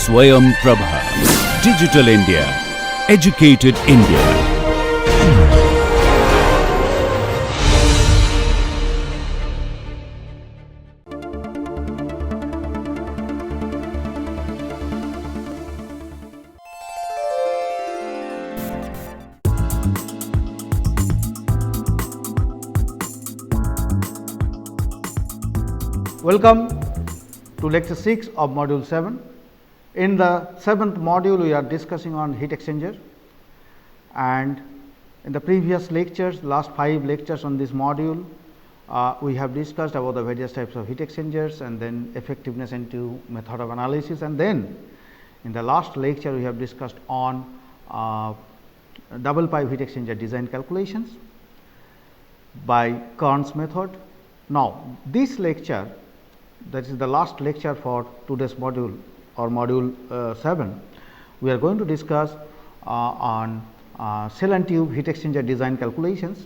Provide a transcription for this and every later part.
Swayam Prabha. Digital India. Educated India. Welcome to lecture 6 of module 7. In the 7th module, we are discussing on heat exchanger, and in the previous lectures, last 5 lectures on this module, we have discussed about the various types of heat exchangers and then effectiveness into method of analysis, and then in the last lecture we have discussed on double pipe heat exchanger design calculations by Kern's method. Now, this lecture, that is the last lecture for today's module or module 7, we are going to discuss on cell and tube heat exchanger design calculations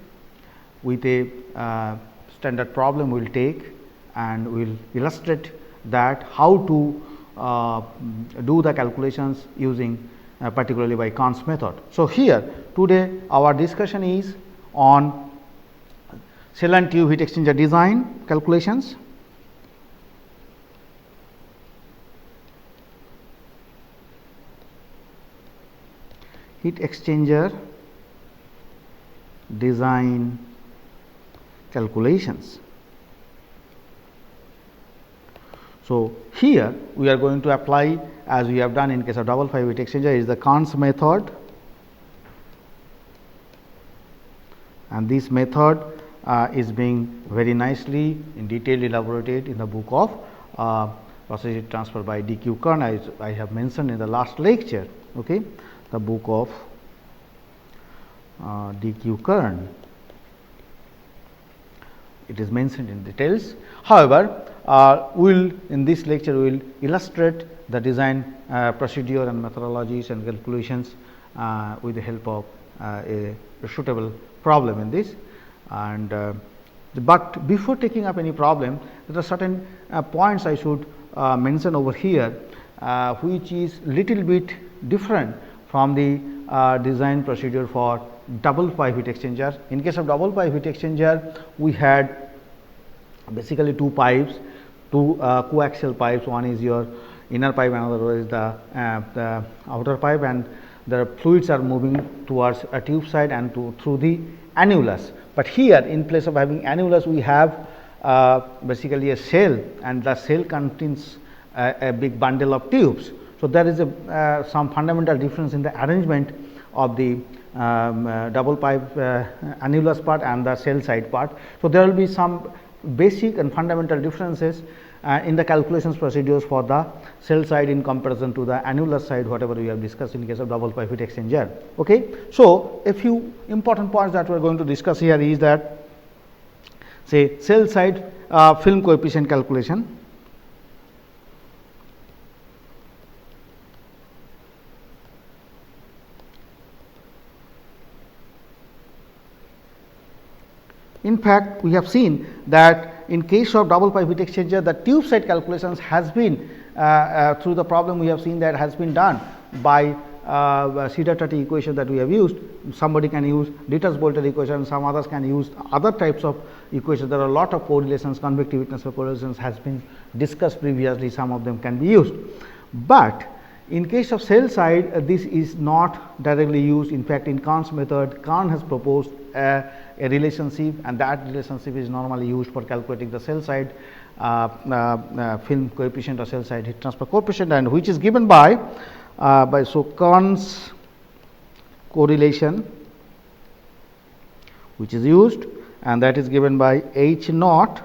with a standard problem we will take, and we will illustrate that how to do the calculations using particularly by Kern's method. So, here today our discussion is on cell and tube heat exchanger design calculations. Heat exchanger design calculations. So, here we are going to apply, as we have done in case of double pipe heat exchanger, is the Kern's method, and this method is being very nicely in detail elaborated in the book of process heat transfer by D.Q. Kern, as I have mentioned in the last lecture. Okay. The book of D.Q. Kern, it is mentioned in details. However, we will in this lecture we will illustrate the design procedure and methodologies and calculations with the help of a suitable problem in this. And but before taking up any problem, there are certain points I should mention over here, which is little bit different from the design procedure for double pipe heat exchanger. In case of double pipe heat exchanger, we had basically two pipes, two coaxial pipes. One is your inner pipe, another is the outer pipe, and the fluids are moving towards a tube side and through the annulus. But here, in place of having annulus, we have basically a cell, and the cell contains a big bundle of tubes. So, there is some fundamental difference in the arrangement of the double pipe annulus part and the cell side part. So, there will be some basic and fundamental differences in the calculations procedures for the cell side in comparison to the annulus side, whatever we have discussed in case of double pipe heat exchanger. Okay. So, a few important points that we are going to discuss here is that, say, cell side film coefficient calculation. In fact, we have seen that in case of double pipe heat exchanger, the tube side calculations has been through the problem we have seen that has been done by Cedar-Tutty equation that we have used. Somebody can use Dittus-Boelter equation, some others can use other types of equations. There are a lot of correlations, convective witness correlations has been discussed previously, some of them can be used. But in case of cell side, this is not directly used. In fact, in Kern's method, Kern has proposed a relationship, and that relationship is normally used for calculating the cell side film coefficient or cell side heat transfer coefficient, and which is given by so Kern's correlation, which is used, and that is given by H naught,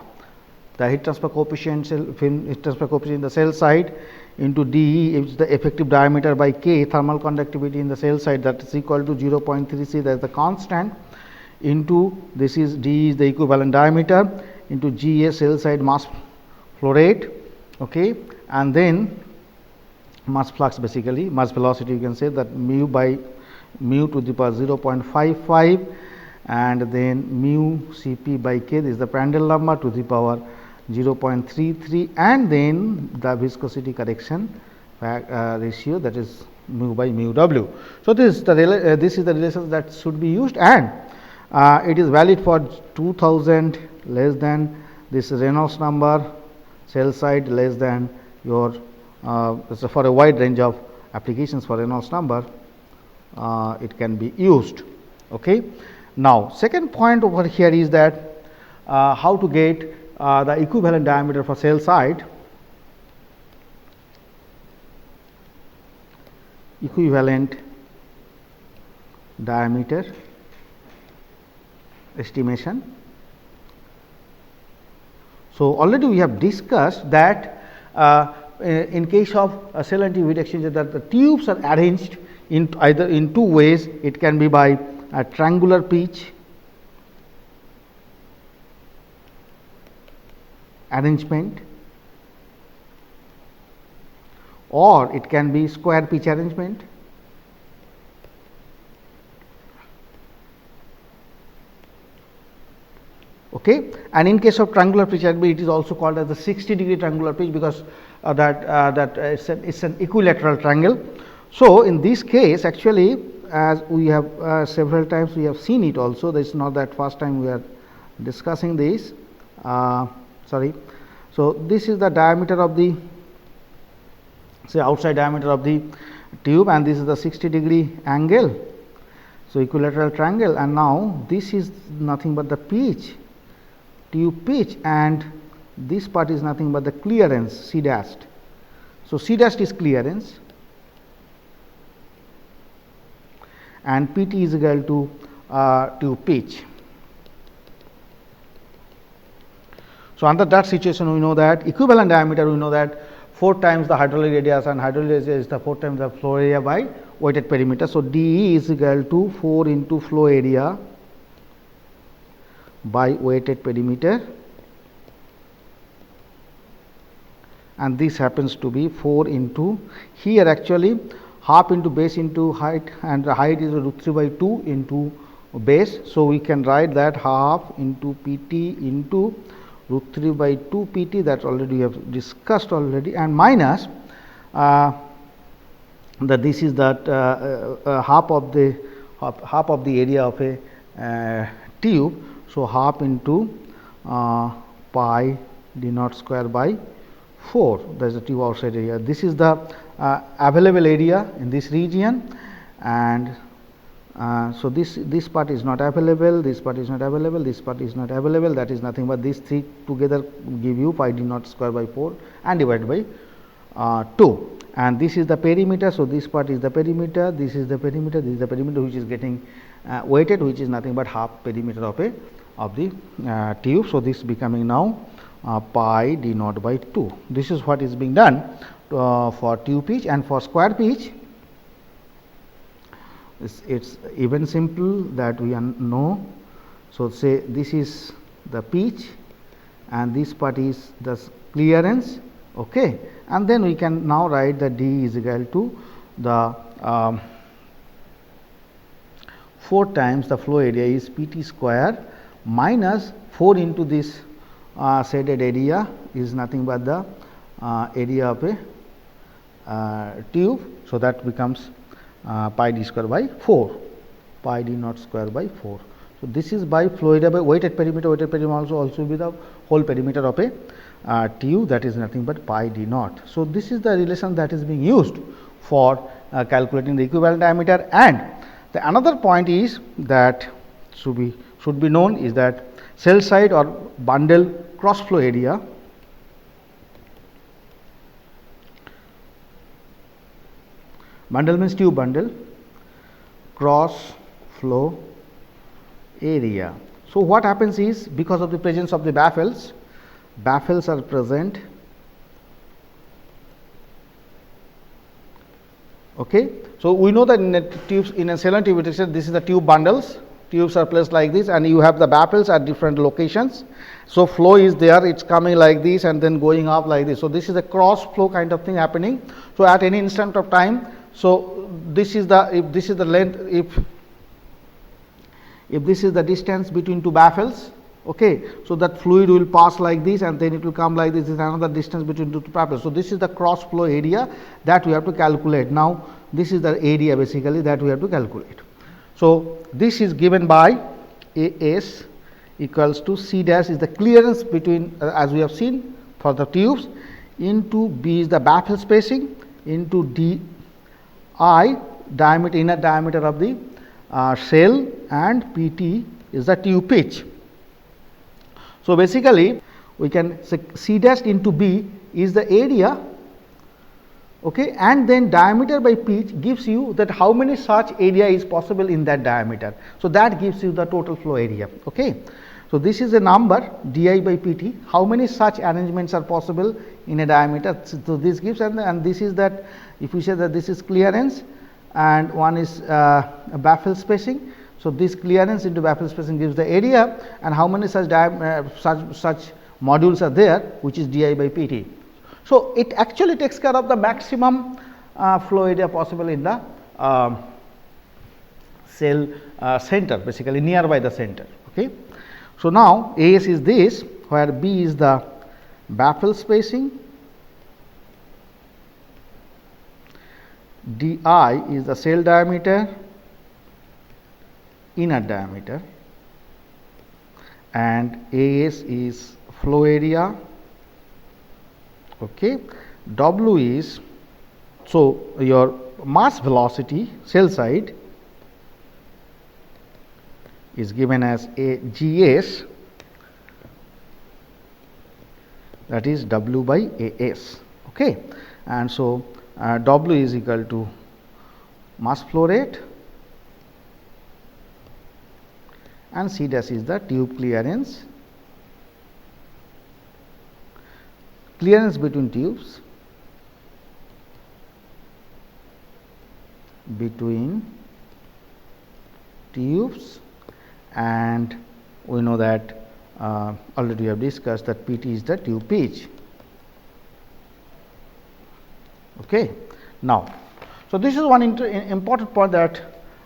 the heat transfer coefficient, film heat transfer coefficient in the cell side, into dE, which is the effective diameter, by K, thermal conductivity in the cell side, that is equal to 0.33, that is the constant, into this is dE is the equivalent diameter, into Ga cell side mass flow rate, okay, and then mass flux, basically mass velocity, you can say that mu by mu to the power 0.55, and then mu Cp by K, this is the Prandtl number, to the power 0.33, and then the viscosity correction ratio, that is mu by mu w. So, this is the relation that should be used, and it is valid for 2000 less than this Reynolds number, cell side less than your so for a wide range of applications for Reynolds number it can be used. Okay. Now, second point over here is that how to get the equivalent diameter for cell side. Equivalent diameter estimation. So, already we have discussed that in case of a cell and tube heat exchanger, that the tubes are arranged in either in two ways. It can be by a triangular pitch arrangement, or it can be square pitch arrangement. Okay. And in case of triangular pitch arrangement, it is also called as the 60-degree triangular pitch, because it's an equilateral triangle. So, in this case, actually, as we have several times we have seen it also, this is not that first time we are discussing this. Sorry. So, this is the diameter of the, say, outside diameter of the tube, and this is the 60-degree angle. So, equilateral triangle, and now this is nothing but the pitch, tube pitch, and this part is nothing but the clearance, C dashed. So, C dashed is clearance, and PT is equal to tube pitch. So, under that situation, we know that equivalent diameter, we know that 4 times the hydraulic radius, and hydraulic radius is the 4 times the flow area by weighted perimeter. So, DE is equal to 4 into flow area by weighted perimeter, and this happens to be 4 into, here actually half into base into height, and the height is √3 by 2 into base. So, we can write that half into PT into √3 by 2 PT, that already we have discussed already, and minus that this is that half of the area of a tube. So, half into pi d naught square by 4, that is the tube outside area. This is the available area in this region, and so this part is not available, this part is not available, this part is not available, that is nothing but these 3 together give you pi d naught square by 4 and divided by 2, and this is the perimeter. So, this part is the perimeter, this is the perimeter, this is the perimeter which is getting weighted, which is nothing but half perimeter of the tube. So, this becoming now pi d naught by 2. This is what is being done for tube pitch, and for square pitch it's even simple that we know. So, say this is the pitch and this part is the clearance, okay, and then we can now write that D is equal to the 4 times the flow area is PT square minus 4 into this shaded area is nothing but the area of a tube. So, that becomes pi d square by 4, pi d naught square by 4. So, this is by flow area by weighted perimeter. Weighted perimeter also be the whole perimeter of a tube, that is nothing but pi d naught. So, this is the relation that is being used for calculating the equivalent diameter. And the another point is that should be known is that cell side or bundle cross flow area bundle means tube bundle, cross flow area. So, what happens is, because of the presence of the baffles are present, okay. So, we know that in a tubes, in a cell and tube heat exchanger, this is the tube bundles, tubes are placed like this, and you have the baffles at different locations. So, flow is there, it is coming like this and then going up like this. So, this is a cross flow kind of thing happening. So, at any instant of time, so this is the, if this is the length, if this is the distance between two baffles, Okay. So, that fluid will pass like this and then it will come like this. This is another distance between two parallel. So, this is the cross flow area that we have to calculate. Now, this is the area basically that we have to calculate. So, this is given by AS equals to C dash is the clearance between as we have seen for the tubes, into B is the baffle spacing, into DI diameter, inner diameter of the cell, and PT is the tube pitch. So, basically we can say C dash into B is the area, okay, and then diameter by pitch gives you that how many such area is possible in that diameter. So, that gives you the total flow area. Okay. So, this is a number di by pt, how many such arrangements are possible in a diameter. So, this gives, and this is that, if we say that this is clearance and one is baffle spacing. So, this clearance into baffle spacing gives the area, and how many such modules are there, which is di by pt. So, it actually takes care of the maximum flow area possible in the cell center, basically nearby the center. Okay. So, now AS is this, where B is the baffle spacing, DI is the cell diameter, inner diameter, and AS is flow area. Okay. W is, so your mass velocity cell side is given as a GS, that is W by AS. Okay. And so, W is equal to mass flow rate, and C dash is the tube clearance, between tubes, and we know that already we have discussed that PT is the tube pitch. Okay. Now, so this is one important point that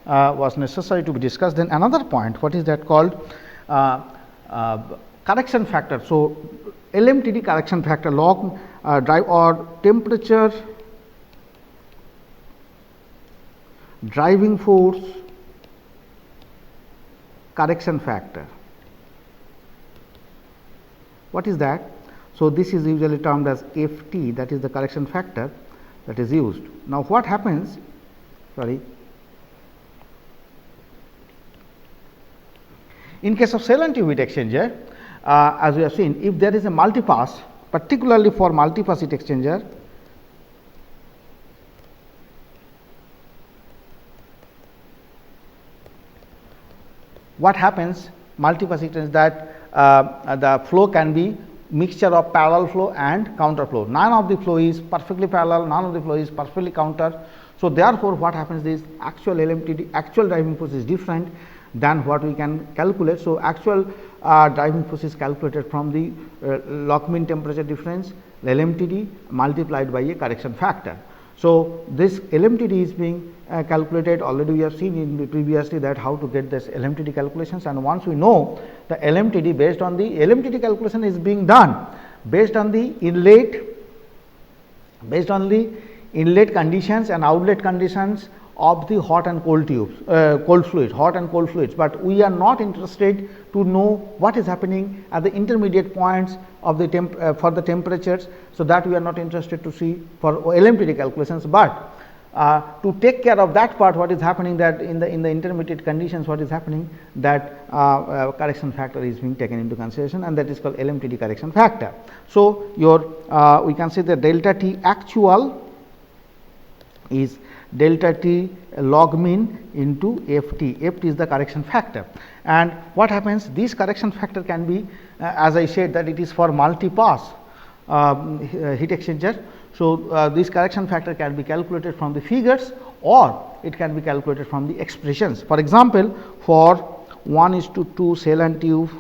was necessary to be discussed. Then another point, what is that called correction factor. So, LMTD correction factor, log drive or temperature driving force correction factor. What is that? So, this is usually termed as FT, that is the correction factor that is used. Now, what happens? In case of cell and tube heat exchanger, as we have seen, if there is a multipass, particularly for multipass heat exchanger, what happens? Multipass heat exchanger, that the flow can be mixture of parallel flow and counter flow. None of the flow is perfectly parallel, none of the flow is perfectly counter. So, therefore, what happens is actual LMTD, actual driving force is different than what we can calculate. So, actual driving force is calculated from the log mean temperature difference, LMTD, multiplied by a correction factor. So, this LMTD is being calculated. Already we have seen in previously that how to get this LMTD calculations, and once we know the LMTD, based on the LMTD calculation is being done based on the inlet conditions and outlet conditions of the hot and cold tubes, hot and cold fluids, but we are not interested to know what is happening at the intermediate points of the for the temperatures. So, that we are not interested to see for LMTD calculations, but to take care of that part, what is happening, that in the intermediate conditions, what is happening, that correction factor is being taken into consideration, and that is called LMTD correction factor. So, your we can say the delta T actual is delta T log mean into FT. FT is the correction factor, and what happens, this correction factor can be as I said that it is for multi-pass heat exchanger. So, this correction factor can be calculated from the figures, or it can be calculated from the expressions. For example, for 1:2 cell and tube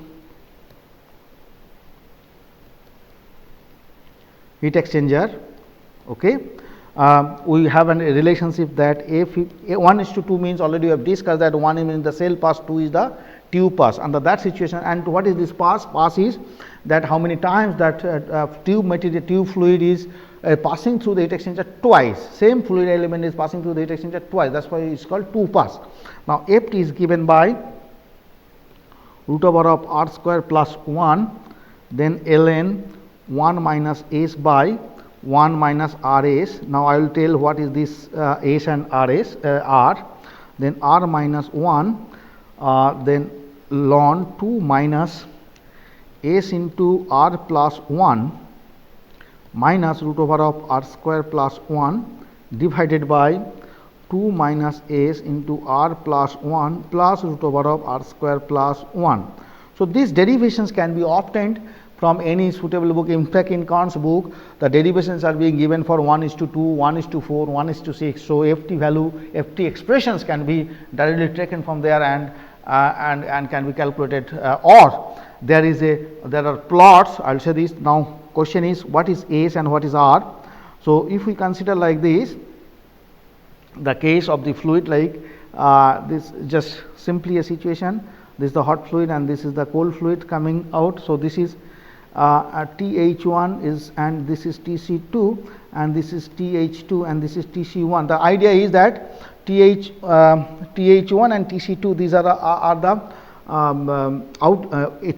heat exchanger, okay, we have a relationship that if 1:2 means, already we have discussed that 1 means the cell pass, 2 is the tube pass. Under that situation, and what is this pass? Pass is that how many times that tube material, tube fluid is passing through the heat exchanger twice. Same fluid element is passing through the heat exchanger twice. That's why it's called 2 pass. Now Ft is given by root over of r square plus 1, then ln 1 minus s by 1 minus rs. Now I will tell what is this s and rs, r, then r minus 1, then ln 2 minus s into r plus 1 minus root over of r square plus 1 divided by 2 minus s into r plus 1 plus root over of r square plus 1. So these derivations can be obtained from any suitable book. In fact, in Kahn's book, the derivations are being given for 1:2, 1:4, 1:6. So Ft value, Ft expressions can be directly taken from there and can be calculated, or there are plots. I will say this now. Question is, what is S and what is R? So if we consider like this, the case of the fluid, like this, just simply a situation. This is the hot fluid and this is the cold fluid coming out. So this is TH1 is, and this is TC2, and this is TH2, and this is TC1. The idea is that TH1 and TC2, these are the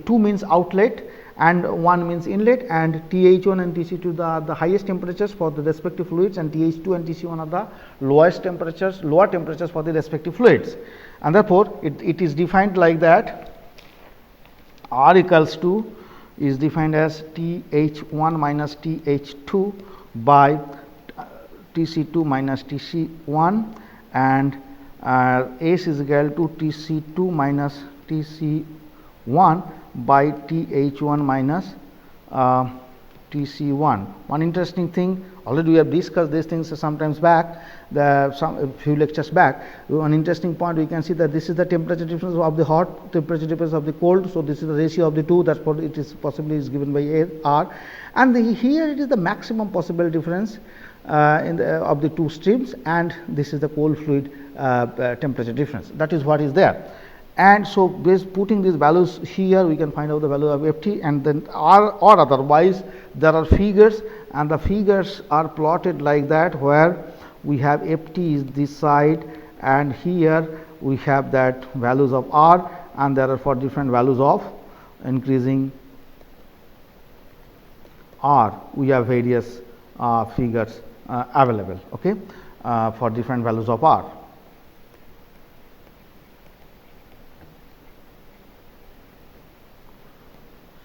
two means outlet and 1 means inlet, and TH1 and TC2 the highest temperatures for the respective fluids, and TH2 and TC1 are the lower temperatures for the respective fluids. And therefore it is defined like that. R equals to is defined as TH1 minus TH2 by TC2 minus TC1, and S is equal to TC2 minus TC1 by TH1 minus TC1. One interesting thing, already we have discussed these things sometimes back, a few lectures back. One interesting point, we can see that this is the temperature difference of the hot, temperature difference of the cold. So this is the ratio of the two. That's what it is possibly is given by R, and here it is the maximum possible difference of the two streams, and this is the cold fluid temperature difference. That is what is there. And so putting these values here, we can find out the value of Ft, and then R, or otherwise there are figures, and the figures are plotted like that, where we have Ft is this side, and here we have that values of R, and there are for different values of increasing R. We have various figures available, okay, for different values of R.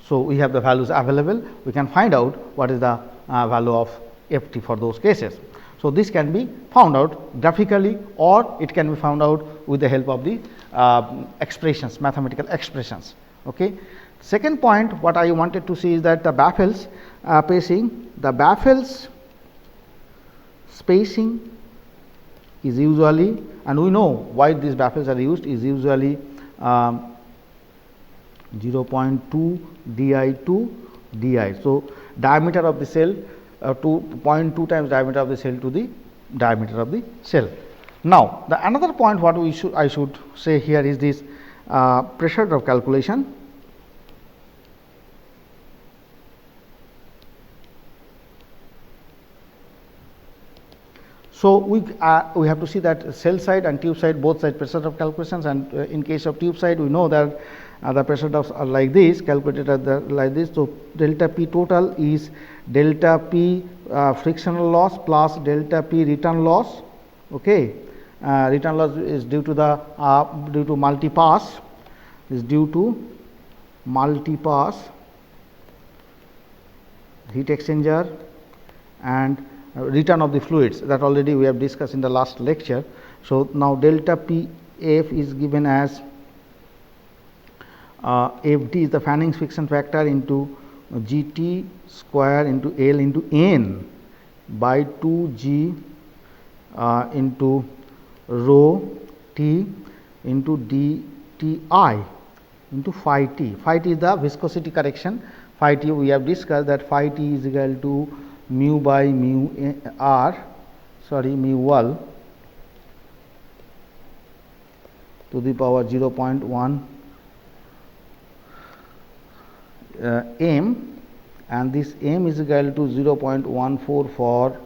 So we have the values available. We can find out what is the value of Ft for those cases. So this can be found out graphically, or it can be found out with the help of the expressions, mathematical expressions. Okay. Second point, what I wanted to see is that the baffles spacing, the baffles spacing is usually, and we know why these baffles are used, is usually 0.2 di to di. So diameter of the cell to 0.2 times diameter of the cell to the diameter of the cell. Now the another point what I should say here is this pressure drop calculation. So we have to see that cell side and tube side, both side pressure drop calculations, and in case of tube side we know that the pressure drops are like this, calculated like this. So delta P total is delta P frictional loss plus delta P return loss. Okay, return loss is due to the multi-pass, is due to multi-pass heat exchanger and return of the fluids, that already we have discussed in the last lecture. So now delta P F is given as Fd is the Fanning's friction factor into Gt square into L into N by 2G into rho T into dTi into phi T. Phi T is the viscosity correction. Phi T we have discussed that phi T is equal to mu by mu R mu 1 to the power 0.1 m, and this m is equal to 0.14 for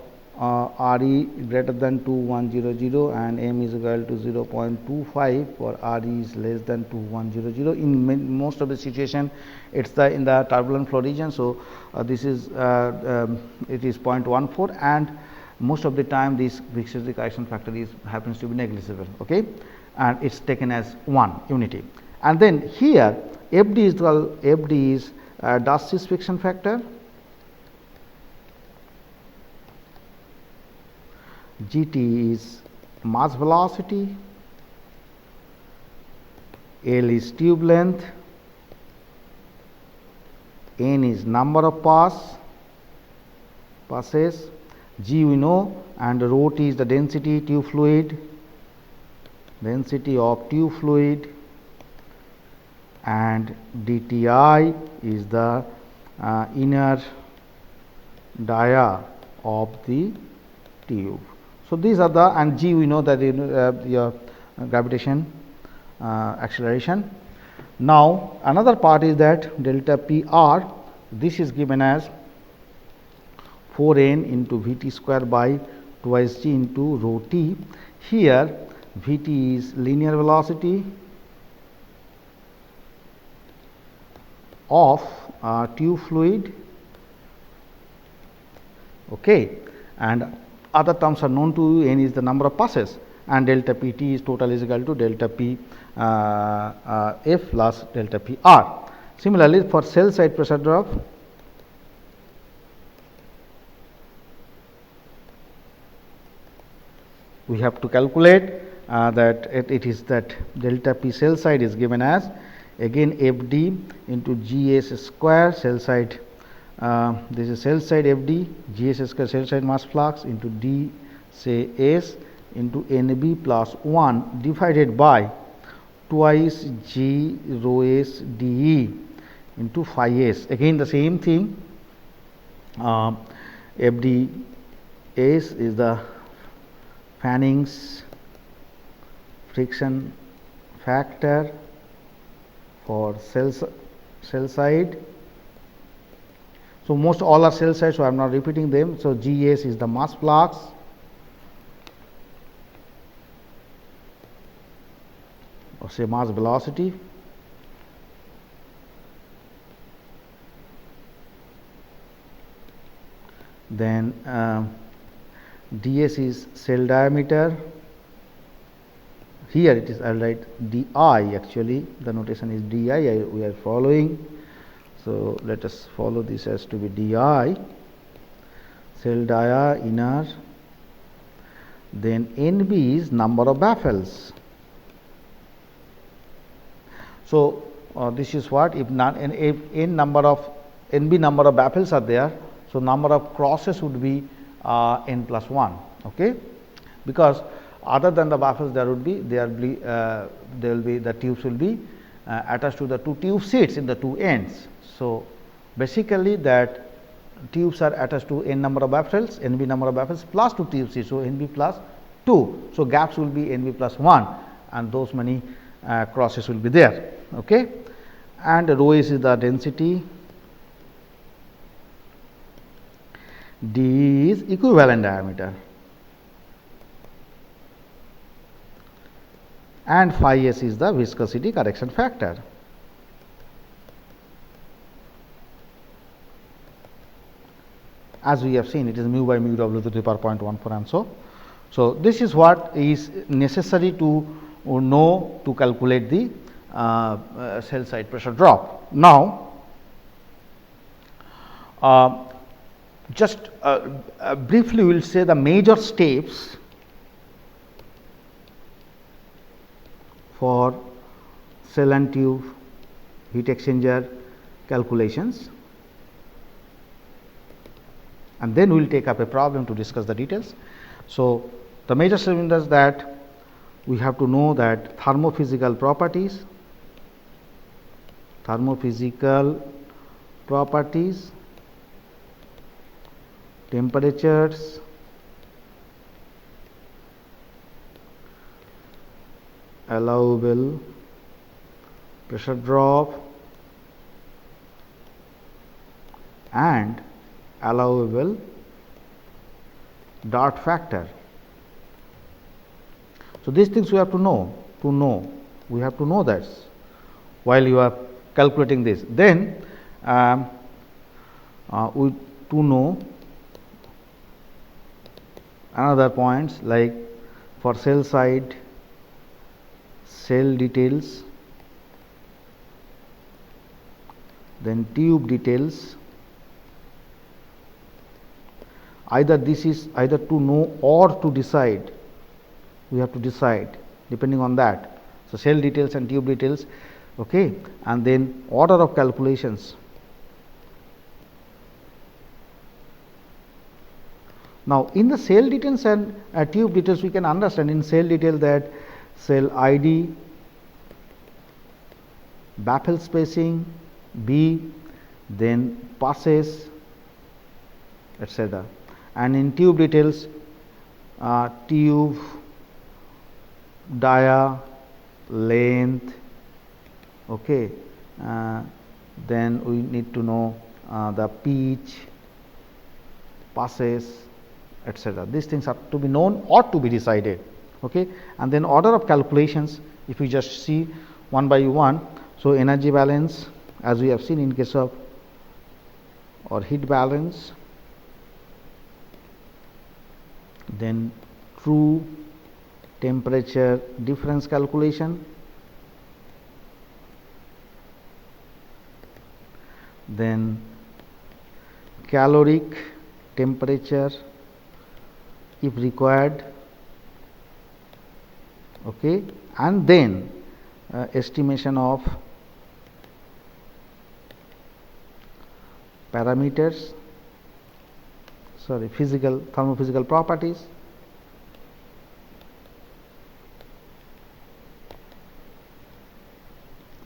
RE greater than 2100 and m is equal to 0.25 for RE is less than 2100. In most of the situation, it's in the turbulent flow region. So, this is it is 0.14, and most of the time this viscosity correction factor happens to be negligible, okay, and it's taken as 1 unity. And then here FD is Darcy's friction factor, GT is mass velocity, L is tube length, N is number of passes, G we know, and rho T is the density of tube fluid, and dTi is the inner dia of the tube. So, these are the, and G we know that your gravitation acceleration. Now, another part is that delta PR, this is given as 4n into Vt square by twice G into rho T. Here Vt is linear velocity of tube fluid, okay, and other terms are known to you. N is the number of passes, and delta Pt is total is equal to delta P F plus delta PR. Similarly, for cell side pressure drop, we have to calculate that it is that delta P cell side is given as again FD into GS square cell side. This is cell side FD, GS square cell side mass flux into D say S into NB plus 1 divided by twice G rho S dE into phi S. Again the same thing, FD S is the Fanning's friction factor for cell side. So, most all are cell side, so I am not repeating them. So, GS is the mass flux, or say mass velocity, then ds is cell diameter. Here it is, I will write di, actually the notation is di, we are following. So, let us follow this as to be di, cell dia inner, then NB is number of baffles. So, this is what if n number of NB number of baffles are there. So, number of crosses would be n plus 1, okay, because other than the baffles there will be the tubes will be attached to the two tube seats in the two ends. So, basically that tubes are attached to n number of baffles, NB number of baffles plus 2 tube seats. So, NB plus 2. So, gaps will be NB plus 1 and those many crosses will be there, okay. And rho is the density, D is equivalent diameter, and phi S is the viscosity correction factor. As we have seen, it is mu by mu W to the power 0.14 and so. So, this is what is necessary to know to calculate the cell side pressure drop. Now, just briefly we will say the major steps for cell and tube heat exchanger calculations, and then we will take up a problem to discuss the details. So, the major step is that we have to know that thermophysical properties, temperatures, allowable pressure drop and allowable dart factor. So, these things we have to know. We have to know that while you are calculating this. Then we to know another points like for cell side, cell details, then tube details. Either this is either to know or to decide. We have to decide depending on that. So, cell details and tube details, okay, and then order of calculations. Now, in the cell details and tube details, we can understand in cell detail that cell ID, baffle spacing, B, then passes, etc. And in tube details, tube, dia, length, okay. Then we need to know the pitch, passes, etc. These things are to be known or to be decided, okay. And then order of calculations, if we just see one by one. So, energy balance, as we have seen in case of or heat balance, then true temperature difference calculation, then caloric temperature if required, okay, and then estimation of parameters, physical thermophysical properties,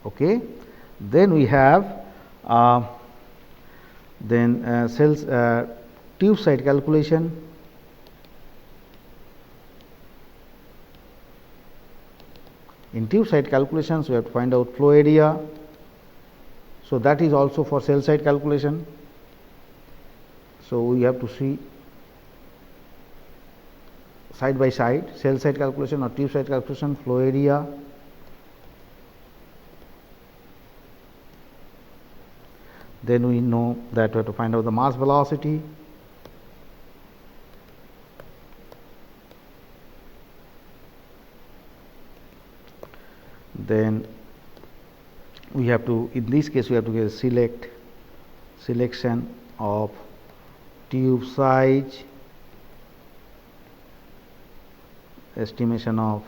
okay. Then we have cells tube side calculation, in tube side calculations we have to find out flow area. So, that is also for cell side calculation. So, we have to see side by side cell side calculation or tube side calculation, flow area, then we know that we have to find out the mass velocity, then we have to, in this case we have to get selection of tube size, estimation of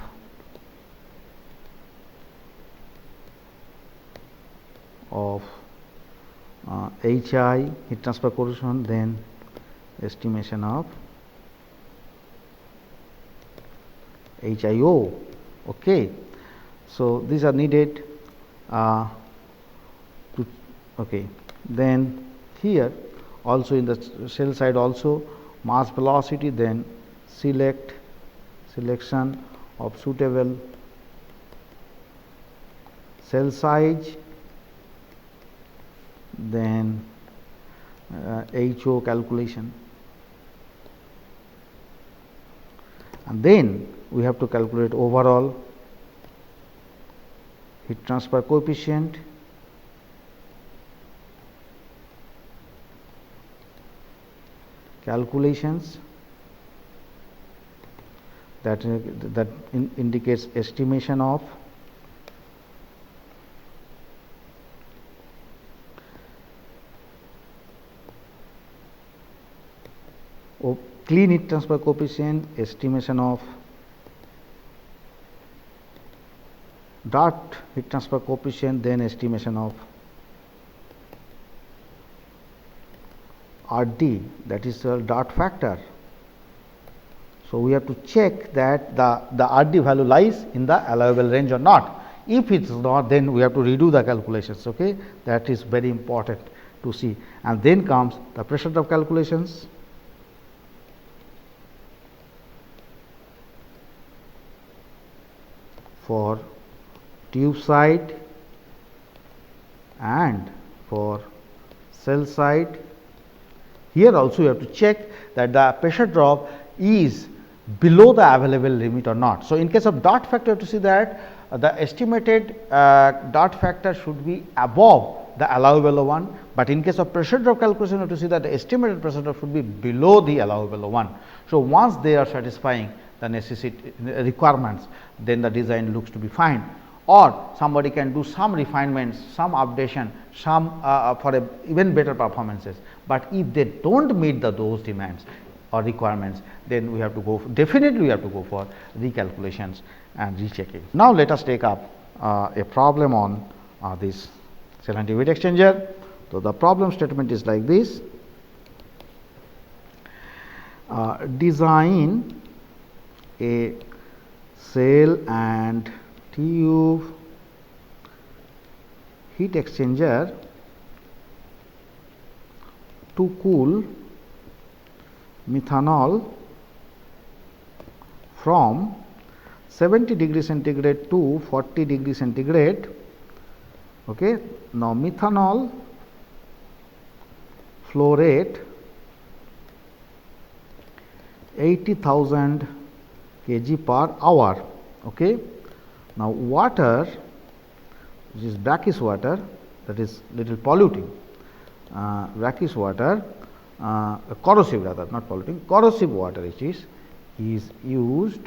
HI, heat transfer coefficient, then estimation of HIO, okay. So, these are needed okay. Then here also in the cell side also mass velocity, then selection of suitable cell size, then HO calculation, and then we have to calculate overall heat transfer coefficient, calculations that indicates estimation of clean heat transfer coefficient, estimation of dart heat transfer coefficient, then estimation of RD, that is the dart factor. So, we have to check that the RD value lies in the allowable range or not. If it is not, then we have to redo the calculations, okay. That is very important to see. And then comes the pressure drop calculations, for tube side and for cell side. Here also you have to check that the pressure drop is below the available limit or not. So, in case of dot factor, you have to see that the estimated dot factor should be above the allowable one, but in case of pressure drop calculation, you have to see that the estimated pressure drop should be below the allowable one. So, once they are satisfying the necessity requirements, then the design looks to be fine, or somebody can do some refinements, some updation, some for a even better performances. But if they do not meet those demands or requirements, then we have to go definitely we have to go for recalculations and rechecking. Now, let us take up a problem on this cell anti-weight exchanger. So, the problem statement is like this: design a cell and tube heat exchanger to cool methanol from 70 degree centigrade to 40 degree centigrade. Okay. Now, methanol flow rate 80,000 kg per hour. Okay. Now, water, which is brackish water, that is little polluting, brackish water, corrosive rather, not polluting, corrosive water which is used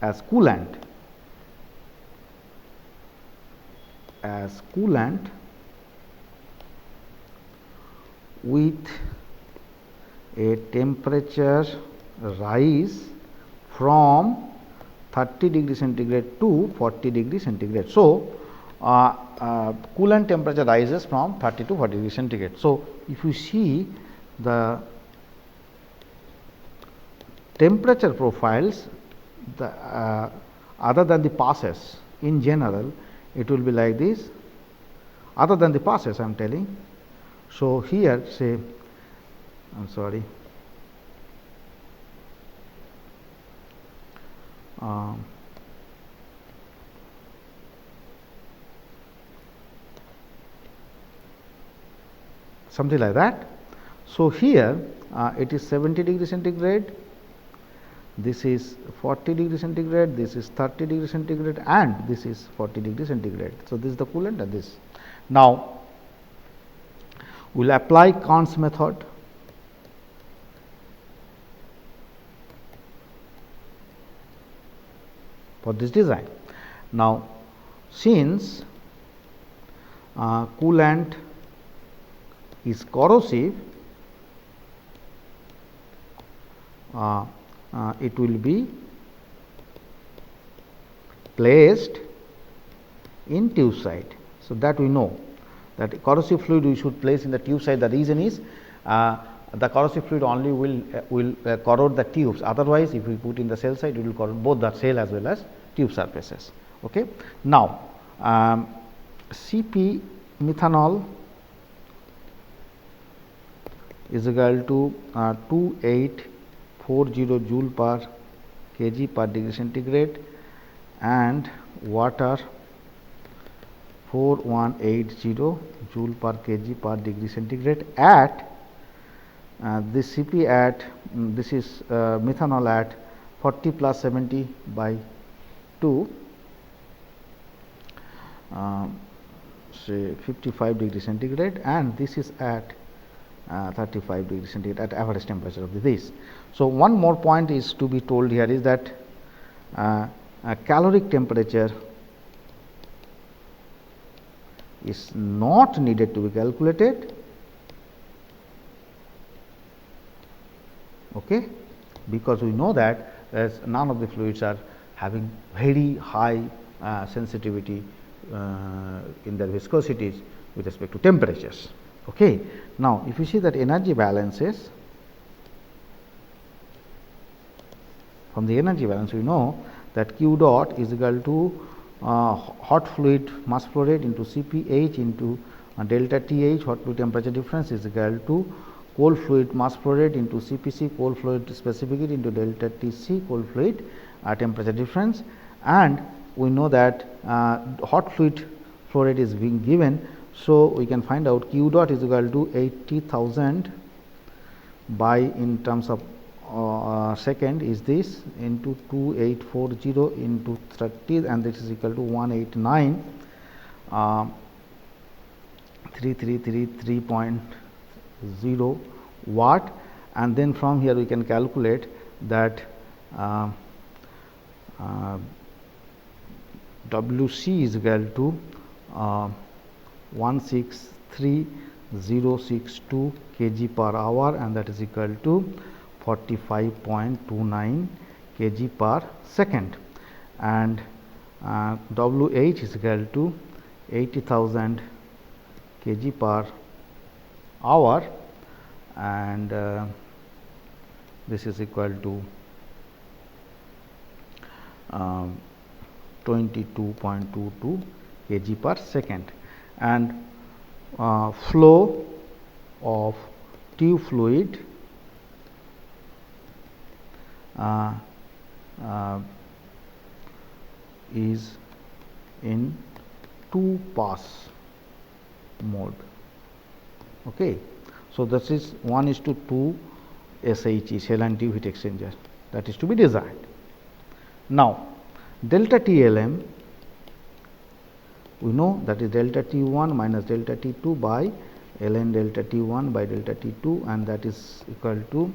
as coolant, with a temperature rise from 30 degree centigrade to 40 degree centigrade. So, coolant temperature rises from 30 to 40 degree centigrade. So, if you see the temperature profiles, the other than the passes, in general it will be like this, other than the passes I am telling. So, here say I am sorry, something like that. So, here it is 70 degree centigrade, this is 40 degree centigrade, this is 30 degree centigrade, and this is 40 degree centigrade. So, this is the coolant and this. Now, we will apply Kahn's method. For this design. Now, since coolant is corrosive, it will be placed in tube side. So, that we know that corrosive fluid we should place in the tube side. The reason is the corrosive fluid only will corrode the tubes, otherwise if we put in the cell side it will corrode both the cell as well as tube surfaces. Okay. Now, Cp methanol is equal to 2840 joule per kg per degree centigrade, and water 4180 joule per kg per degree centigrade at this Cp at this is methanol at 40 plus 70 by 2, say 55 degree centigrade, and this is at 35 degree centigrade at average temperature of this. So, one more point is to be told here is that caloric temperature is not needed to be calculated, okay, because we know that as none of the fluids are having very high sensitivity in their viscosities with respect to temperatures. Okay. Now, if you see that energy balances, from the energy balance we know that Q dot is equal to hot fluid mass flow rate into Cph into delta Th, hot fluid temperature difference, is equal to cold fluid mass flow rate into Cpc, cold fluid specific heat into delta Tc, cold fluid temperature difference, and we know that hot fluid flow rate is being given. So, we can find out q dot is equal to 80,000 by, in terms of second, is this into 2840 into 30, and this is equal to 189 3333.0 watt, and then from here we can calculate that WC is equal to 163,062 kg per hour, and that is equal to 45.29 kg per second, and WH is equal to 80,000 kg per hour, and this is equal to 22.22 kg per second, and flow of tube fluid is in 2 pass mode. Okay. So, this is 1:2 SHE, shell and tube heat exchanger, that is to be designed. Now, delta TLM, we know that is delta T1 minus delta T2 by ln delta T1 by delta T2, and that is equal to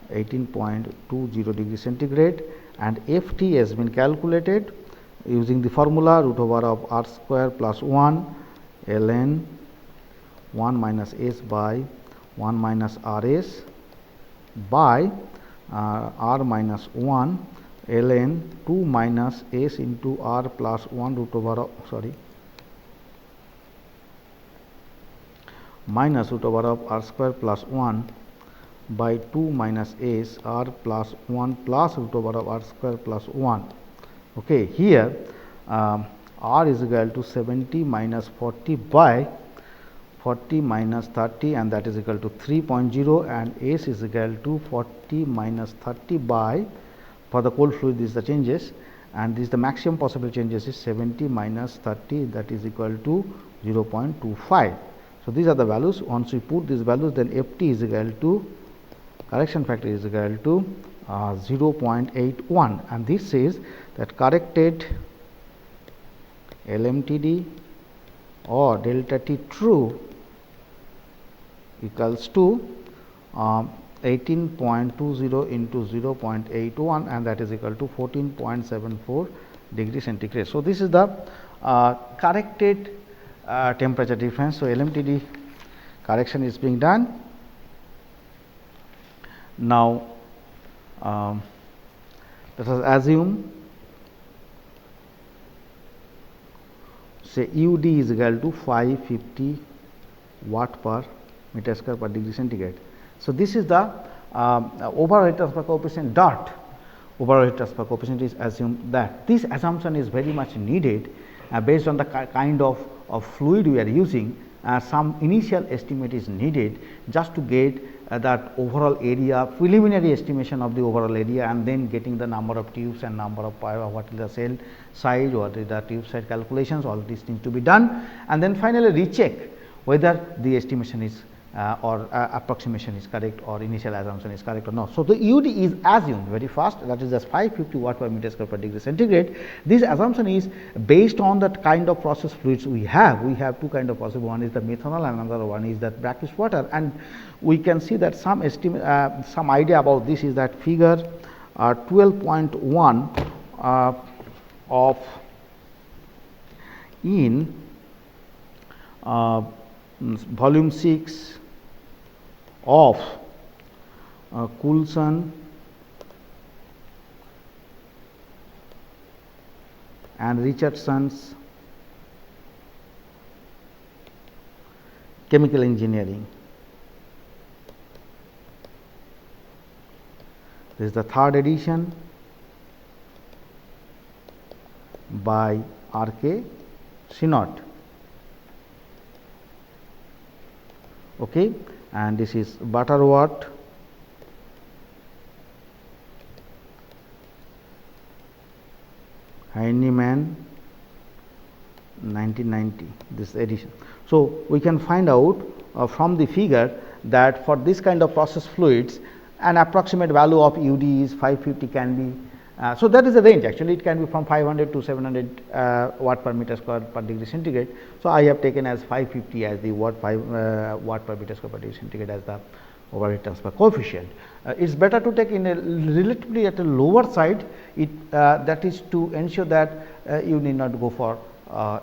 18.20 degree centigrade, and Ft has been calculated using the formula root over of r square plus 1 ln 1 minus s by 1 minus rs by r minus 1 ln 2 minus s into r plus 1 root over of minus root over of r square plus 1 by 2 minus s r plus 1 plus root over of r square plus 1. Okay. Here r is equal to 70 minus 40 by 40 minus 30, and that is equal to 3.0, and s is equal to 40 minus 30 by, for the cold fluid this is the changes, and this is the maximum possible changes is 70 minus 30, that is equal to 0.25. So, these are the values. Once we put these values, then Ft is equal to, correction factor is equal to 0.81, and this says that corrected LMTD or delta T true equals to 18.20 into 0.81, and that is equal to 14.74 degree centigrade. So, this is the corrected temperature difference. So, LMTD correction is being done. Now, let us assume say UD is equal to 550 watt per meter square per degree centigrade. So, this is the overall heat transfer coefficient dot overall heat transfer coefficient is assumed. That this assumption is very much needed based on the kind of fluid we are using. Some initial estimate is needed just to get that overall area, preliminary estimation of the overall area, and then getting the number of tubes and number of what is the cell size, what is the tube size calculations, all these things to be done, and then finally recheck whether the estimation is or approximation is correct or initial assumption is correct or not. So, the UD is assumed very fast, that is just 550 watt per meter square per degree centigrade. This assumption is based on that kind of process fluids we have. We have two kind of process, one is the methanol and another one is that brackish water, and we can see that some estimate, some idea about this is that figure 12.1 of in volume 6 of Coulson and Richardson's chemical engineering. This is the third edition by R.K. Sinot. Okay. And this is Butterworth Heinemann 1990, this edition. So, we can find out from the figure that for this kind of process fluids, an approximate value of UD is 550 can be. So, that is a range, actually it can be from 500 to 700 watt per meter square per degree centigrade. So, I have taken as 550 as the watt per meter square per degree centigrade as the overhead transfer coefficient. It is better to take in a relatively at a lower side, that is to ensure that you need not go for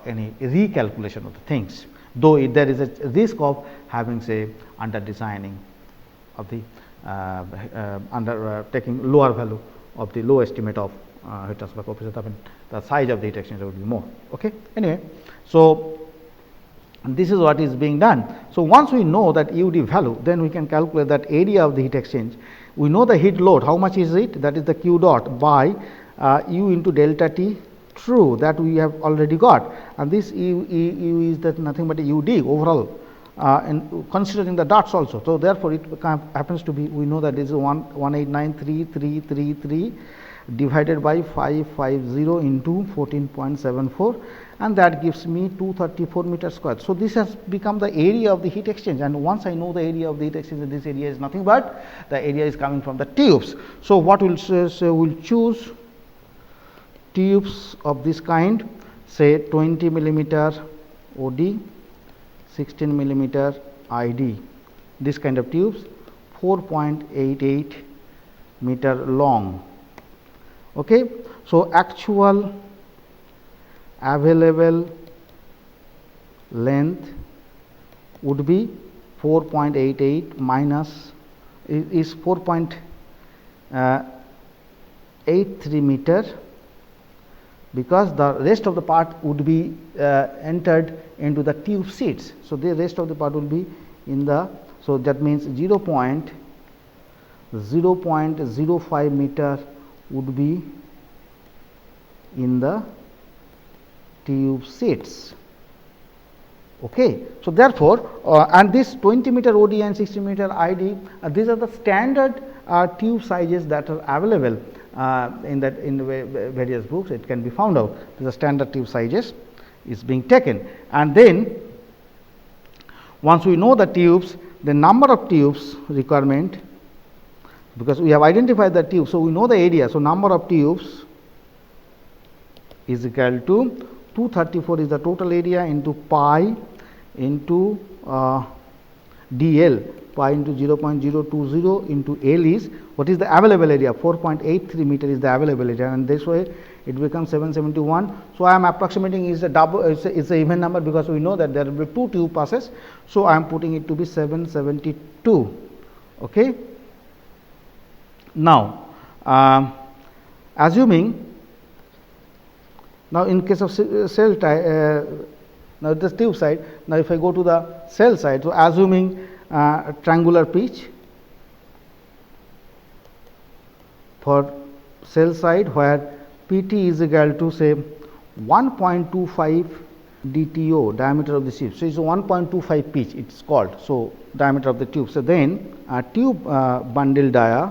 any recalculation of the things, though there is a risk of having say under designing of the taking lower value of the low estimate of heat transfer coefficient, I mean the size of the heat exchanger would be more. Okay. Anyway, so this is what is being done. So, once we know that UD value, then we can calculate that area of the heat exchange. We know the heat load, how much is it? That is the Q dot by U into delta T, true, that we have already got, and this U is that nothing but a UD overall, and considering the dots also. So, therefore, it happens to be, we know that this is 1893333 divided by 550 into 14.74, and that gives me 234 meter square. So, this has become the area of the heat exchange, and once I know the area of the heat exchange, this area is nothing but the area is coming from the tubes. So, what we will say, so we will choose tubes of this kind, say 20 millimeter OD, 16 millimeter ID, this kind of tubes, 4.88 meter long. Okay. So, actual available length would be 4.88 minus is 4.83 meter, because the rest of the part would be entered into the tube seats. So, the rest of the part will be in the, so that means 0.05 meter would be in the tube seats. Okay. So, therefore, and this 20 meter OD and 60 meter ID, these are the standard tube sizes that are available in the various books. It can be found out. The standard tube sizes is being taken, and then once we know the tubes, the number of tubes requirement, because we have identified the tube. So, we know the area. So, number of tubes is equal to 234 is the total area into pi into dl, pi into 0.020 into L is what is the available area, 4.83 meter is the available area, and this way it becomes 771. So, I am approximating is a double, it's a even number, because we know that there will be 2 tube passes. So, I am putting it to be 772. Okay. Now, assuming, now in case of cell type, now this tube side, now if I go to the cell side, so assuming triangular pitch for cell side, where PT is equal to say 1.25 DTO, diameter of the tube. So, it is 1.25 pitch it is called. So, diameter of the tube. So, then tube bundle dia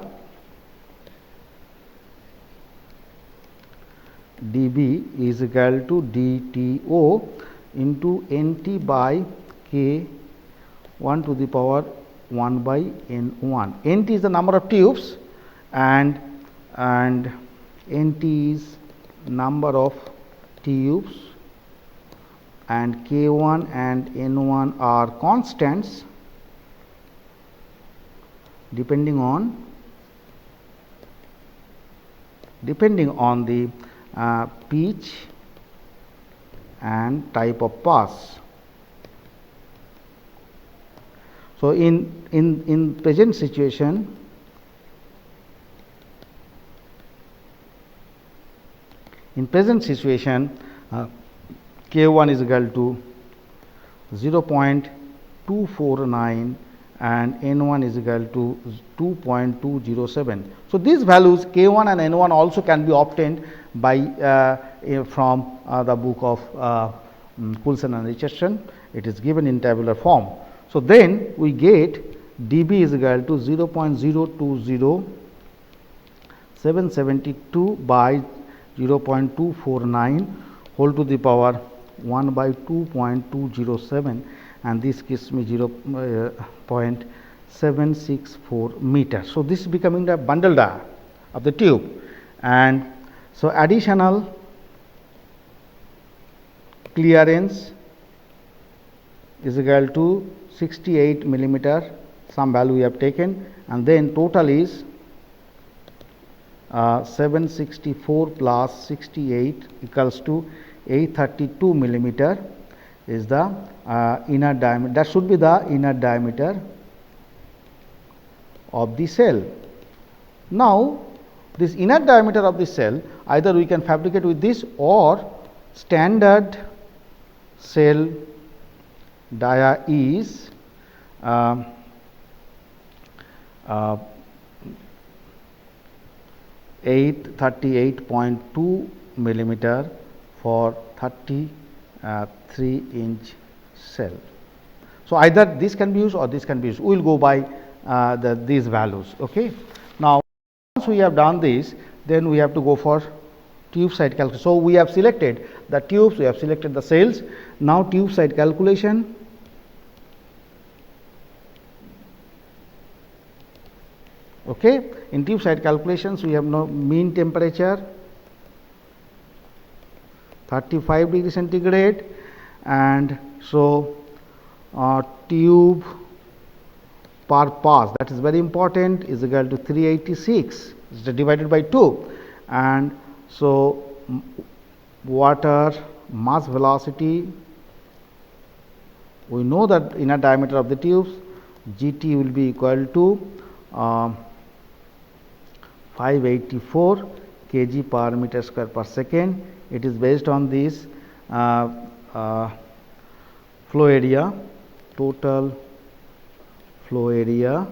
dB is equal to DTO into NT by K 1 to the power 1 by N1. NT is the number of tubes, and NT is number of tubes, and K1 and N1 are constants depending on the pitch and type of pass. So, in present situation, K1 is equal to 0.249 and N1 is equal to 2.207. So, these values K1 and N1 also can be obtained by from the book of Coulson and Richardson. It is given in tabular form. So, then we get dB is equal to 0.020 772 by 0.249 whole to the power 1 by 2.207, and this gives me 0.764 meter. So, this is becoming the bundle diameter of the tube, and so additional clearance is equal to 68 millimeter, some value we have taken, and then total is 764 plus 68 equals to 832 millimeter is the inner diameter. That should be the inner diameter of the cell. Now, this inner diameter of the cell, either we can fabricate with this or standard cell dia is 838.2 millimeter for 33-inch cell. So, either this can be used or this can be used. We will go by these values. Okay. Now, once we have done this, then we have to go for tube side calculation. So, we have selected the tubes, we have selected the cells. Now, tube side calculation. Okay. In tube side calculations, we have no mean temperature 35 degree centigrade, and so tube per pass, that is very important, is equal to 386, is divided by 2, and so water mass velocity, we know that inner diameter of the tubes GT will be equal to 584 kg per meter square per second. It is based on this flow area, total flow area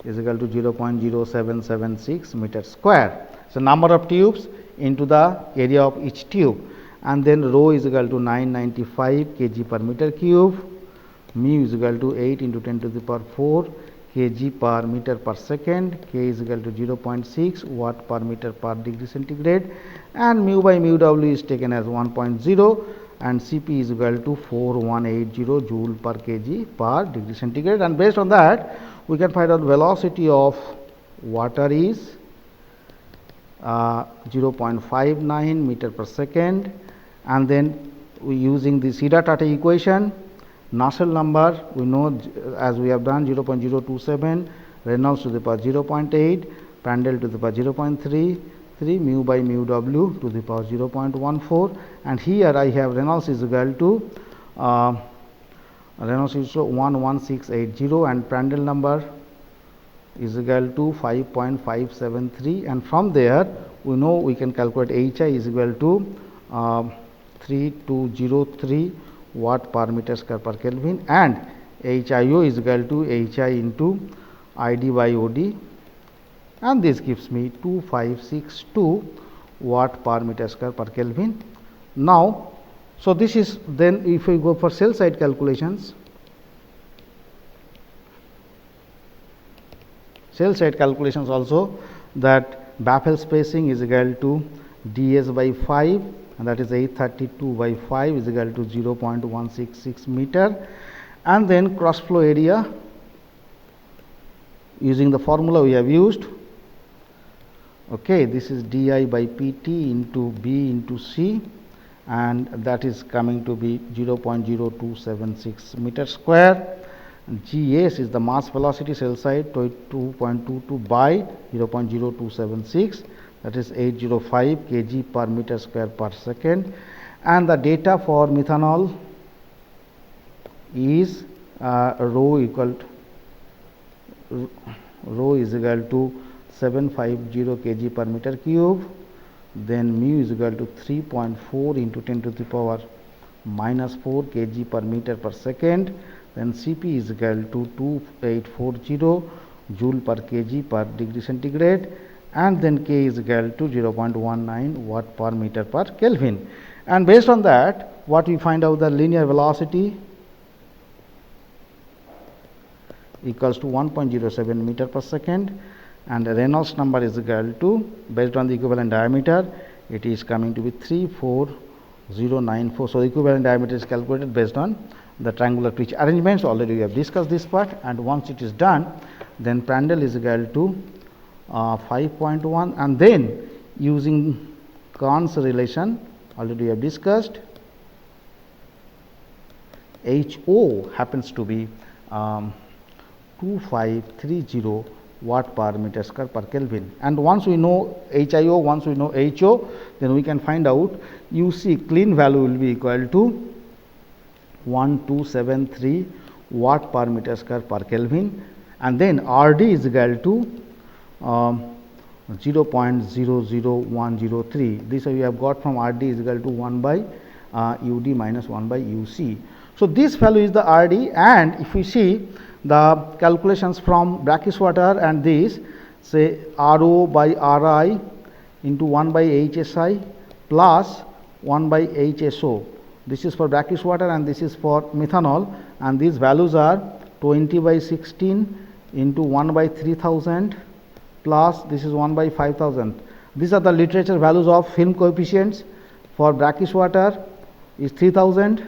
is equal to 0.0776 meter square. So, number of tubes into the area of each tube, and then rho is equal to 995 kg per meter cube, mu is equal to 8 into 10 to the power 4 kg per meter per second, K is equal to 0.6 watt per meter per degree centigrade, and mu by mu W is taken as 1.0, and Cp is equal to 4180 joule per kg per degree centigrade, and based on that we can find out velocity of water is 0.59 meter per second, and then we using the Siddhartha equation, Nusselt number we know as we have done 0.027, Reynolds to the power 0.8, Prandtl to the power 0.3, mu by mu W to the power 0.14, and here I have Reynolds is equal to 11680, and Prandtl number is equal to 5.573, and from there we know we can calculate Hi is equal to 3203 watt per meter square per Kelvin, and HIO is equal to Hi into ID by OD, and this gives me 2562 watt per meter square per Kelvin. Now, so this is then if we go for cell side calculations, also that baffle spacing is equal to ds by 5, and that is 832 by 5 is equal to 0.166 meter, and then cross flow area using the formula we have used. Okay, this is di by pt into b into c, and that is coming to be 0.0276 meter square. Gs is the mass velocity cell side 2.22 by 0.0276, that is 805 kg per meter square per second, and the data for methanol is rho is equal to 750 kg per meter cube, then mu is equal to 3.4 into 10 to the power minus 4 kg per meter per second, then Cp is equal to 2840 joule per kg per degree centigrade, and then K is equal to 0.19 watt per meter per Kelvin, and based on that what we find out, the linear velocity equals to 1.07 meter per second, and the Reynolds number is equal to, based on the equivalent diameter, it is coming to be 34094. So, the equivalent diameter is calculated based on the triangular pitch arrangements. Already we have discussed this part, and once it is done, then Prandtl is equal to 5.1, and then using Kahn's relation, already we have discussed, HO happens to be 2530 watt per meter square per Kelvin. And once we know HIO, once we know HO, then we can find out UC clean value will be equal to 1273 watt per meter square per Kelvin, and then RD is equal to 0.00103. This we have got from RD is equal to 1 by UD minus 1 by UC. So, this value is the RD, and if we see the calculations from brackish water and this, say RO by RI into 1 by HSI plus 1 by HSO. This is for brackish water and this is for methanol, and these values are 20 by 16 into 1 by 3000 plus this is 1 by 5000. These are the literature values of film coefficients. For brackish water is 3000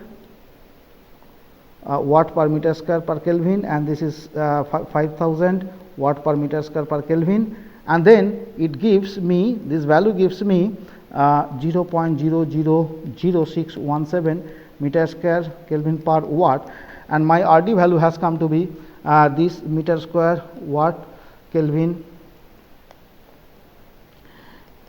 watt per meter square per Kelvin, and this is 5000 watt per meter square per Kelvin, and then it gives me, this value gives me 0.000617 meter square Kelvin per watt, and my RD value has come to be this meter square watt Kelvin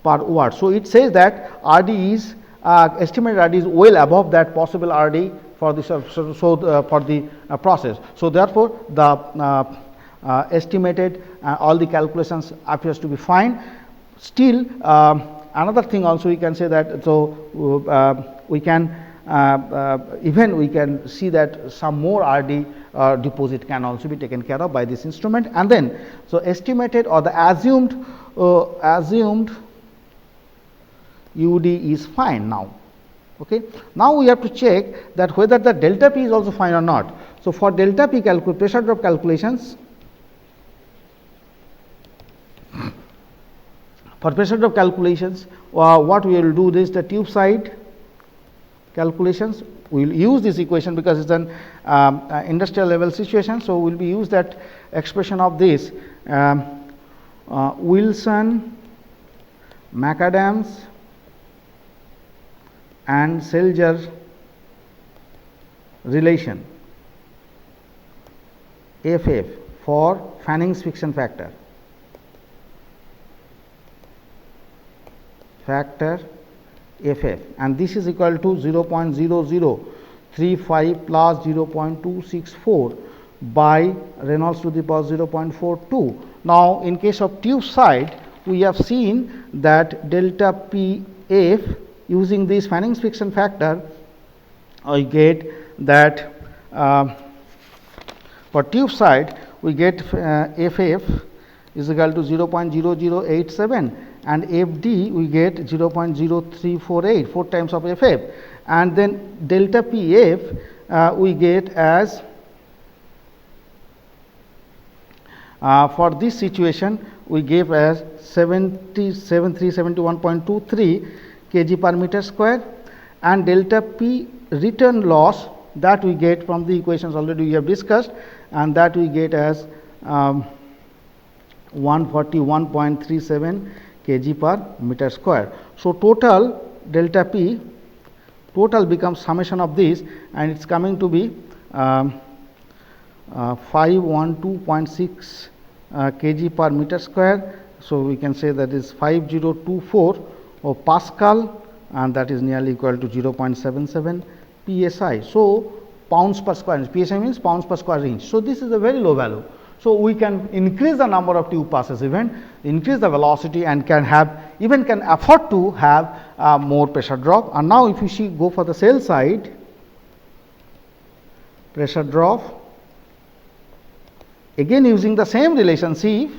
per watt. So, it says that RD is estimated RD is well above that possible RD for this for the process. So, therefore, the estimated all the calculations appears to be fine. Still, another thing also we can say that, so we can even we can see that some more RD deposit can also be taken care of by this instrument, and then so estimated or the assumed UD is fine now. Okay. Now, we have to check that whether the delta P is also fine or not. So, for delta P pressure drop calculations, what we will do is the tube side calculations. We will use this equation because it is an industrial level situation. So, we will be use that expression of this Wilson, McAdams and Selger relation FF for Fanning's friction factor FF, and this is equal to 0.0035 plus 0.264 by Reynolds to the power 0.42. Now, in case of tube side, we have seen that delta PF using this Fanning's friction factor, I get that for tube side we get FF is equal to 0.0087 and FD we get 0.0348, 4 times of FF, and then delta PF we get as for this situation we gave as 371.23 kg per meter square, and delta P return loss that we get from the equations already we have discussed, and that we get as 141.37 kg per meter square. So, total delta P total becomes summation of this, and it is coming to be 512.6 kg per meter square. So, we can say that is 5024 of Pascal, and that is nearly equal to 0.77 psi. So, pounds per square inch, psi means pounds per square inch. So, this is a very low value. So, we can increase the number of tube passes, even increase the velocity, and can have even can afford to have more pressure drop. And now, if you see go for the cell side pressure drop, again using the same relationship,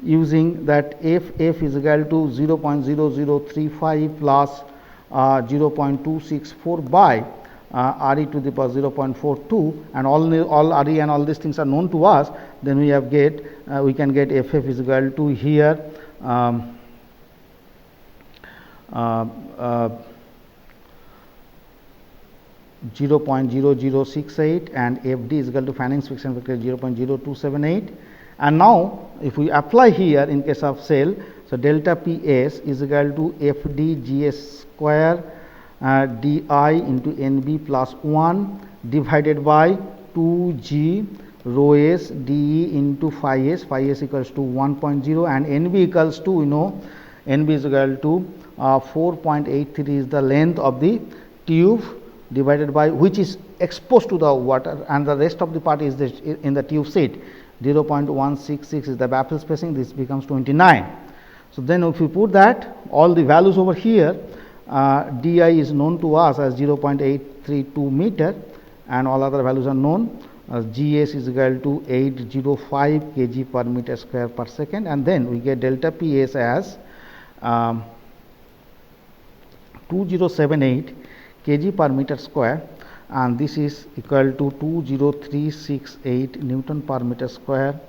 using that F is equal to 0.0035 plus 0.264 by Re to the power 0.42 and all Re and all these things are known to us, then we have we can get Ff is equal to here 0.0068 and Fd is equal to Fanning's friction factor 0.0278. And now, if we apply here in case of cell, so delta Ps is equal to Fd Gs square di into Nb plus 1 divided by 2G rho s de into phi s equals to 1.0 and Nb equals to, you know, Nb is equal to 4.83 is the length of the tube divided by which is exposed to the water, and the rest of the part is in the tube seat. 0.166 is the baffle spacing, this becomes 29. So, then if we put that all the values over here, di is known to us as 0.832 meter and all other values are known. Gs is equal to 805 kg per meter square per second, and then we get delta Ps as 2078 kg per meter square, and this is equal to 20368 Newton per meter square,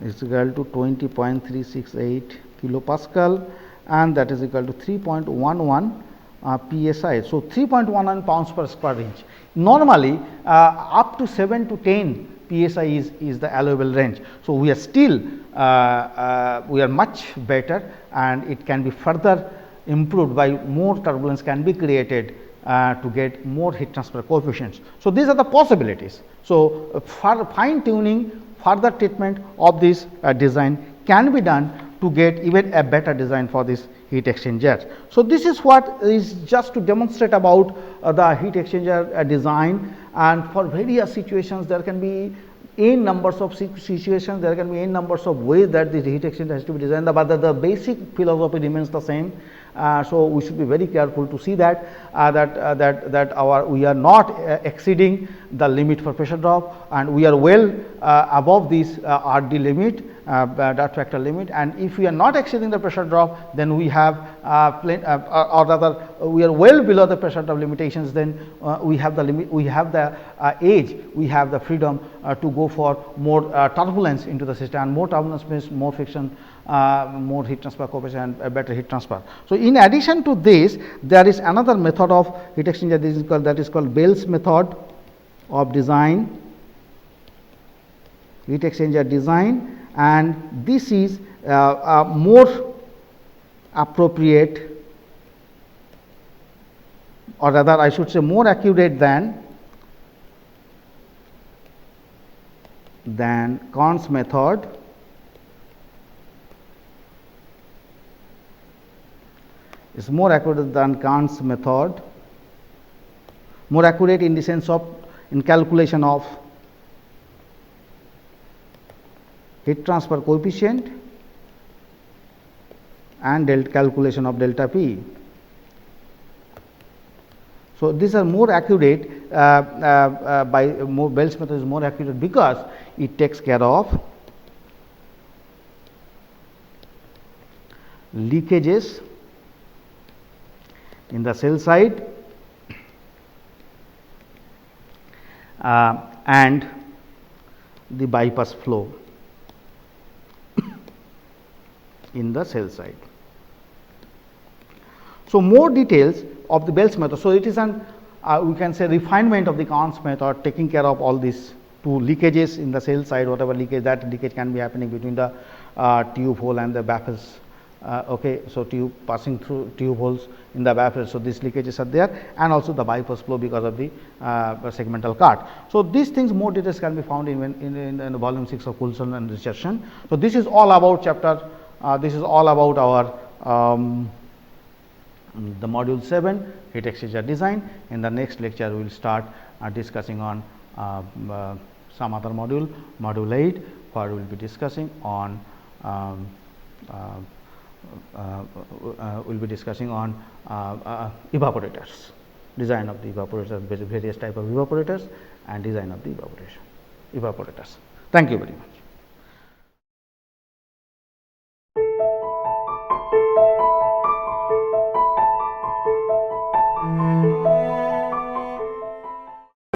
is equal to 20.368 kilopascal, and that is equal to 3.11 psi. So, 3.11 pounds per square inch. Normally up to 7 to 10 psi is the allowable range. So, we are still we are much better, and it can be further improved by more turbulence can be created to get more heat transfer coefficients. So, these are the possibilities. So, for fine tuning, further treatment of this design can be done to get even a better design for this heat exchanger. So, this is what is just to demonstrate about the heat exchanger design, and for various situations there can be n numbers of situations, there can be n numbers of ways that the heat exchanger has to be designed, but the basic philosophy remains the same. So, we should be very careful to see that we are not exceeding the limit for pressure drop, and we are well above this RD limit, dot factor limit, and if we are not exceeding the pressure drop, then we have or rather we are well below the pressure drop limitations, then we have the limit, we have the edge, we have the freedom to go for more turbulence into the system, and more turbulence means more friction, more heat transfer coefficient, and better heat transfer. So, in addition to this, there is another method of heat exchanger that is called Bell's method of design, heat exchanger design, and this is more appropriate, or rather I should say more accurate than Kahn's method. Is more accurate than Kahn's method, more accurate in the sense of in calculation of heat transfer coefficient and calculation of delta P. So, these are more accurate Bell's method is more accurate because it takes care of leakages in the cell side and the bypass flow in the cell side. So, more details of the Bell's method. So, it is an we can say refinement of the Kahn's method, taking care of all these two leakages in the cell side, whatever leakage, that leakage can be happening between the tube hole and the baffles. Okay, so tube passing through tube holes in the baffle. So, these leakages are there, and also the bypass flow because of the segmental cut. So, these things more details can be found in the volume 6 of Coulson and Richardson. So, this is all about chapter. This is all about our the module 7 heat exchanger design. In the next lecture, we will start discussing on some other module, module 8, where we will be discussing on evaporators, design of the evaporators, various type of evaporators and design of the evaporators. Thank you very much.